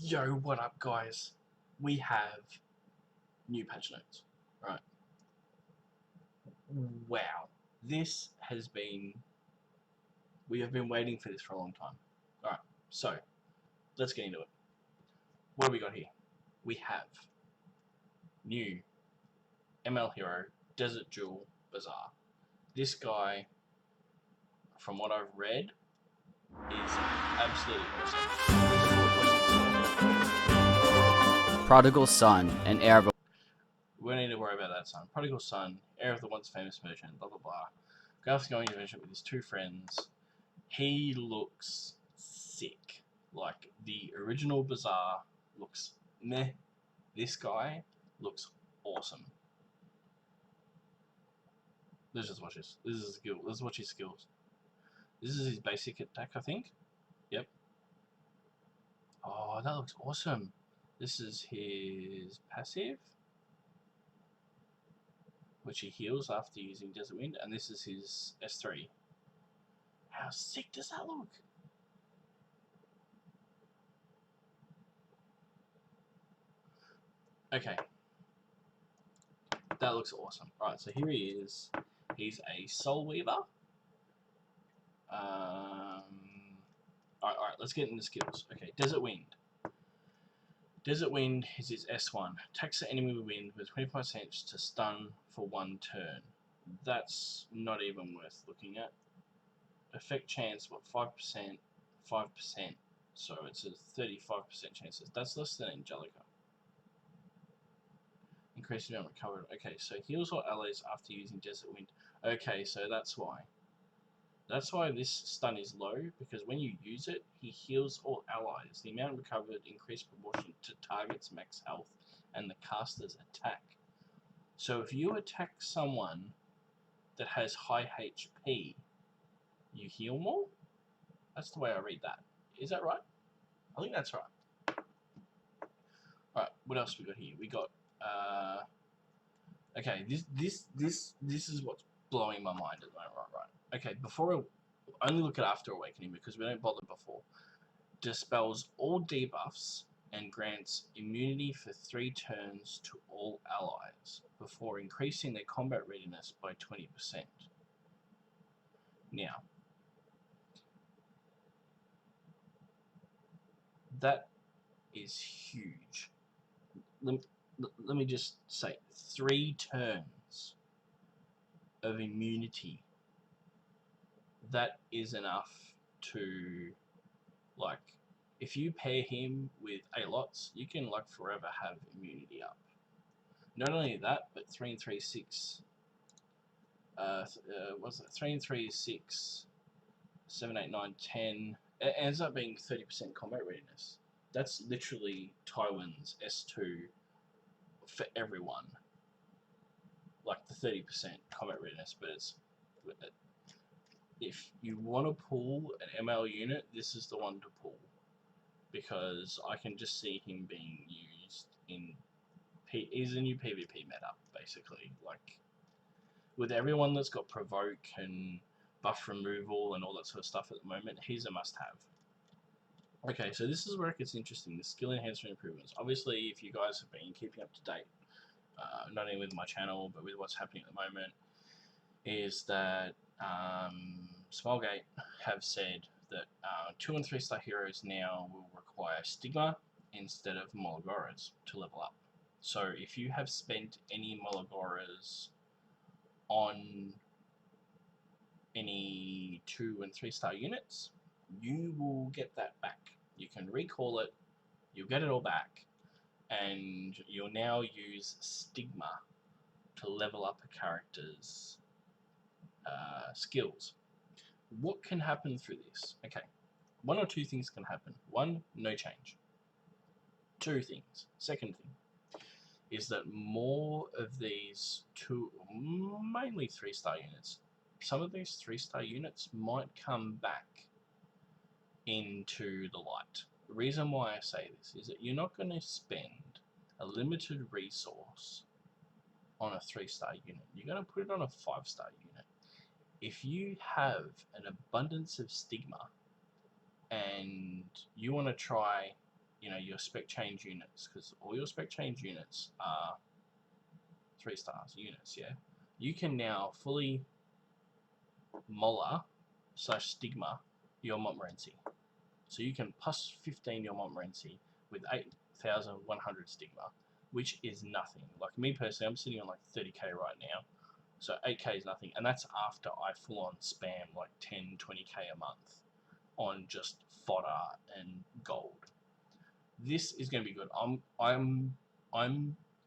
Yo, what up, guys? We have new patch notes. Right. Wow. This has been. We have been waiting for this for a long time. Alright, so let's get into it. What do we got here? We have new ML Hero Desert Jewel Bazaar. This guy, from what I've read, is absolutely awesome. Prodigal son and heir of a We don't need to worry about that son. Prodigal son, heir of the once famous merchant, blah blah blah. Garth's going on adventure with his two friends. He looks sick. Like the original Bazaar looks meh. This guy looks awesome. Let's just watch this. This is his skill. Let's watch his skills. This is his basic attack, I think. Yep. Oh, that looks awesome. This is his passive, which he heals after using Desert Wind, and this is his S3. How sick does that look? Okay. That looks awesome. Alright, so here he is. He's a Soul Weaver. Alright, let's get into skills. Okay, Desert Wind. Desert Wind is his S1. Attacks the enemy with wind with 25% to stun for 1 turn. That's not even worth looking at. Effect chance, what, 5%? 5%. So it's a 35% chances. That's less than Angelica. Increasing amount recovered. Okay, so heals all allies after using Desert Wind. Okay, so that's why. That's why this stun is low, because when you use it, he heals all allies. The amount recovered increased proportion to target's max health and the caster's attack. So if you attack someone that has high HP, you heal more? That's the way I read that. Is that right? I think that's right. Alright, what else we got here? We got okay, this is what's blowing my mind at the moment, right? Okay, before I only look at after awakening because we don't bother before. Dispels all debuffs and grants immunity for 3 turns to all allies before increasing their combat readiness by 20%. Now, that is huge. Let me just say, 3 turns of immunity. That is enough to, like, if you pair him with Alots, you can, like, forever have immunity up. Not only that, but 3 and 3 is 6. What's that? 3 and 3 is 6. 7, 8, 9, 10. It ends up being 30% combat readiness. That's literally Tywin's S2 for everyone. Like the 30% combat readiness, but it's, if you want to pull an ML unit, this is the one to pull, because I can just see him being used in. He's a new PvP meta, basically. Like, with everyone that's got provoke and buff removal and all that sort of stuff at the moment, he's a must-have. Okay, so this is where it gets interesting. The skill enhancement improvements. Obviously, if you guys have been keeping up to date, not only with my channel but with what's happening at the moment, is that Smilegate have said that 2 and 3 star heroes now will require Stigma instead of Molagoras to level up. So if you have spent any Molagoras on any 2 and 3 star units, you will get that back. You can recall it, you'll get it all back, and you'll now use Stigma to level up a character's skills. What can happen through this? Okay, 1 or 2 things can happen. 1, no change. 2 things. Second thing is that more of these 2, mainly 3 star units, some of these 3 star units might come back into the light. The reason why I say this is that you're not going to spend a limited resource on a 3 star unit. You're going to put it on a 5 star unit. If you have an abundance of Stigma and you want to try you know, your spec change units, because all your spec change units are 3 stars units. Yeah, you can now fully Molar/Stigma your Montmorency. So you can plus 15 your Montmorency with 8,100 Stigma, which is nothing. Like me personally, I'm sitting on like 30k right now, so 8k is nothing, and that's after I full on spam like 10, 20k a month on just fodder and gold. This is going to be good. I'm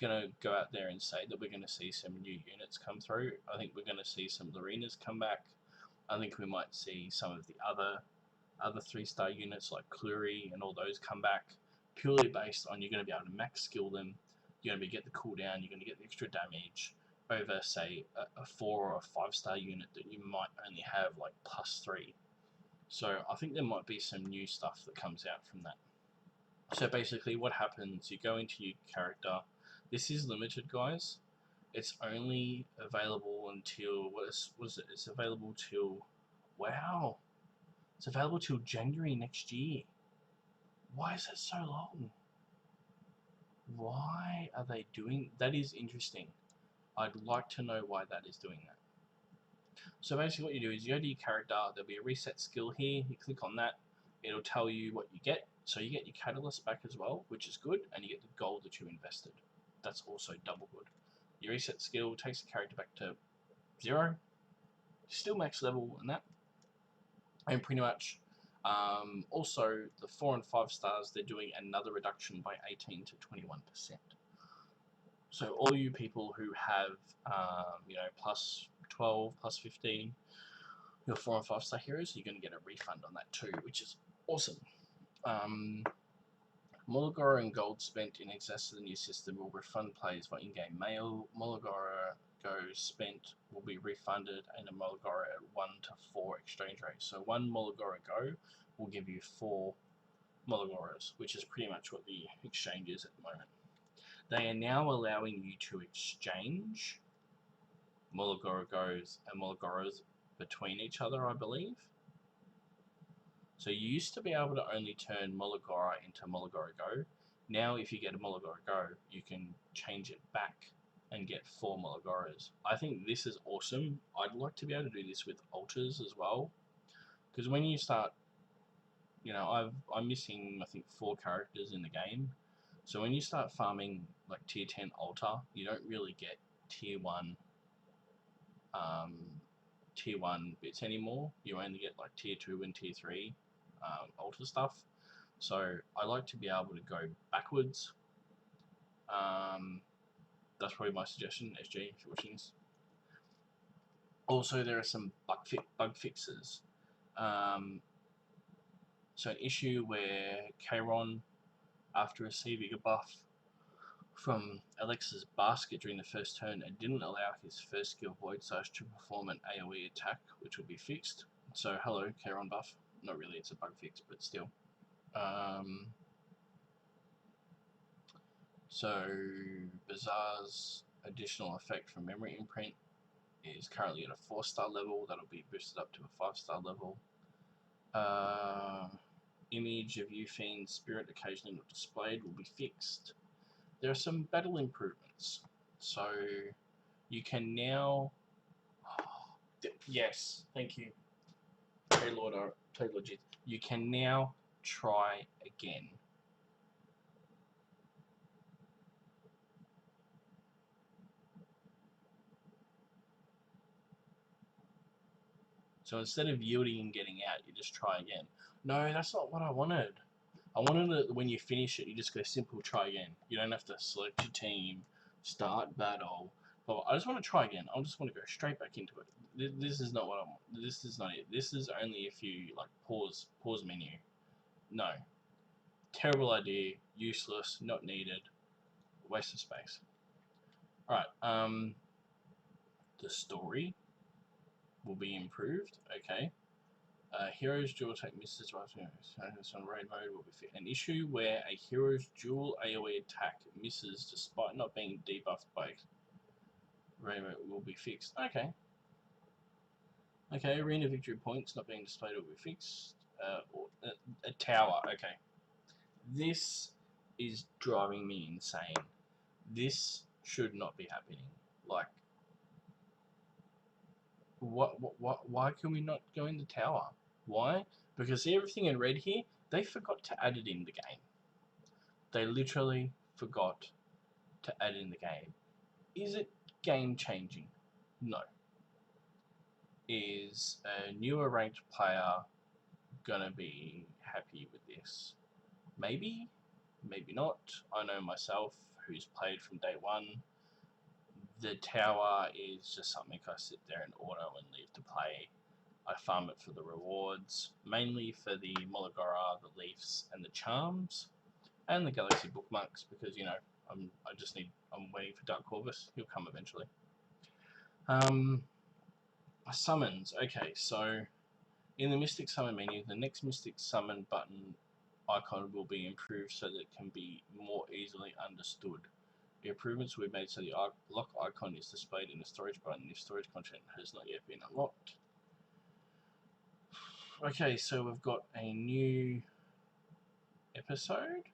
gonna go out there and say that we're going to see some new units come through. I think we're going to see some Lorenas come back. I think we might see some of the other 3-star units like Clury and all those come back, purely based on you're going to be able to max skill them, you're going to get the cooldown, you're going to get the extra damage over, say, a 4 or a 5-star unit that you might only have like +3. So I think there might be some new stuff that comes out from that. So basically what happens, you go into your character. This is limited, guys. It's only available until, what is it? It's available till, wow, it's available till January next year. Why is it so long? Why are they doing that? Is interesting. I'd like to know why that is doing that. So basically what you do is you go to your character, there'll be a reset skill here, you click on that, it'll tell you what you get. So you get your catalyst back as well, which is good, and you get the gold that you invested. That's also double good. Your reset skill takes the character back to 0, still max level and that. And pretty much, also the 4 and 5 stars, they're doing another reduction by 18 to 21%. So all you people who have, you know, plus 12, plus 15, your 4 and 5 star heroes, you're going to get a refund on that too, which is awesome. Molagora and gold spent in excess of the new system will refund players for in-game mail. Molagora goes spent will be refunded in a Molagora at 1 to 4 exchange rate. So 1 Molagora go will give you 4 Molagoras, which is pretty much what the exchange is at the moment. They are now allowing you to exchange Molagora goes and Molagoras between each other, I believe. So you used to be able to only turn Molagora into Molagora Go. Now if you get a Molagora Go, you can change it back and get 4 Molagoras. I think this is awesome. I'd like to be able to do this with altars as well. Because when you start, you know, I'm missing, I think, 4 characters in the game. So when you start farming like tier 10 altar, you don't really get tier 1 bits anymore. You only get like tier 2 and tier 3 altar stuff. So I like to be able to go backwards. That's probably my suggestion, SG, if you're watching this. Also, there are some bug fixes. So an issue where Kayron, after receiving a buff from Alex's basket during the first turn, and didn't allow his first skill Void Surge to perform an AoE attack, which will be fixed. So hello, Kayron buff. Not really, it's a bug fix, but still. So Bazaar's additional effect from Memory Imprint is currently at a 4-star level. That'll be boosted up to a 5-star level. Image of Eufiend's spirit occasionally not displayed will be fixed. There are some battle improvements. So you can now... yes, thank you. Taylor, you can now try again. So instead of yielding and getting out, you just try again. No, that's not what I wanted. I wanted it when you finish it, you just go simple try again. You don't have to select your team, start battle. But I just want to try again. I just want to go straight back into it. This is not what I want. This is not it. This is only if you like pause menu. No. Terrible idea, useless, not needed, waste of space. Alright, the story will be improved, okay. Hero's dual attack misses on raid mode will be fixed. An issue where a hero's dual AoE attack misses despite not being debuffed by raid mode will be fixed. Okay. Okay, arena victory points not being displayed will be fixed. A tower, okay. This is driving me insane. This should not be happening. Like, why can we not go in the tower? Why? Because everything in red here, they forgot to add it in the game. They literally forgot to add it in the game. Is it game changing? No. Is a newer ranked player gonna be happy with this? Maybe, maybe not. I know myself, who's played from day one. The tower is just something I sit there and auto and leave to play. I farm it for the rewards, mainly for the Molagora, the Leafs, and the Charms, and the Galaxy Bookmarks, because, you know, I'm waiting for Dark Corvus. He'll come eventually. Summons. Okay, so in the Mystic Summon menu, the next Mystic Summon button icon will be improved so that it can be more easily understood. The improvements will be made so the lock icon is displayed in the storage button if storage content has not yet been unlocked. Okay, so we've got a new episode.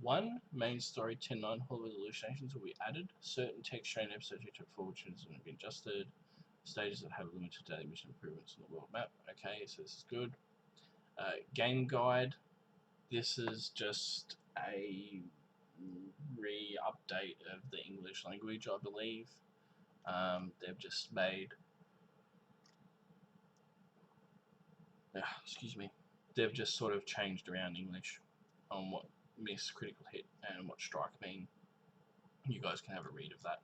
1. Main story 10.9 Hall of Hallucinations will be added. Certain text shown in episode 2 to 4 changes have been adjusted. Stages that have limited daily mission improvements on the world map. Okay, so this is good. Game guide. This is just a re-update of the English language, I believe. They've just made... excuse me. They've just sort of changed around English on what miss, critical hit, and what strike mean. You guys can have a read of that.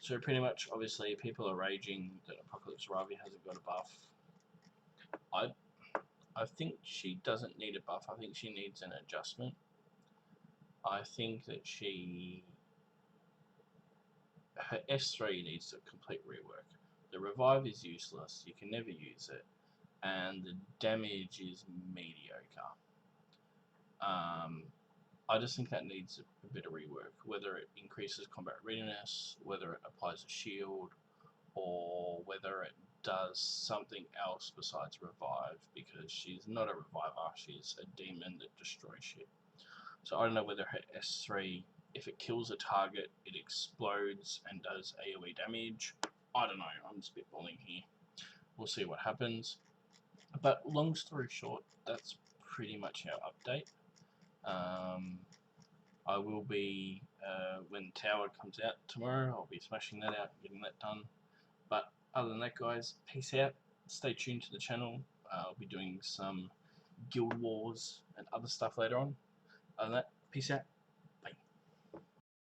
So pretty much, obviously, people are raging that Apocalypse Ravi hasn't got a buff. I think she doesn't need a buff. I think she needs an adjustment. I think that her S3 needs a complete rework. The revive is useless. You can never use it, and the damage is mediocre. I just think that needs a bit of rework, whether it increases combat readiness, whether it applies a shield, or whether it does something else besides revive, because she's not a reviver, she's a demon that destroys shit. So I don't know whether her S3, if it kills a target, it explodes and does AoE damage. I don't know, I'm spitballing here. We'll see what happens. But long story short, that's pretty much our update. I will be, when Tower comes out tomorrow, I'll be smashing that out and getting that done. But other than that, guys, peace out. Stay tuned to the channel. I'll be doing some Guild Wars and other stuff later on. Other than that, peace out.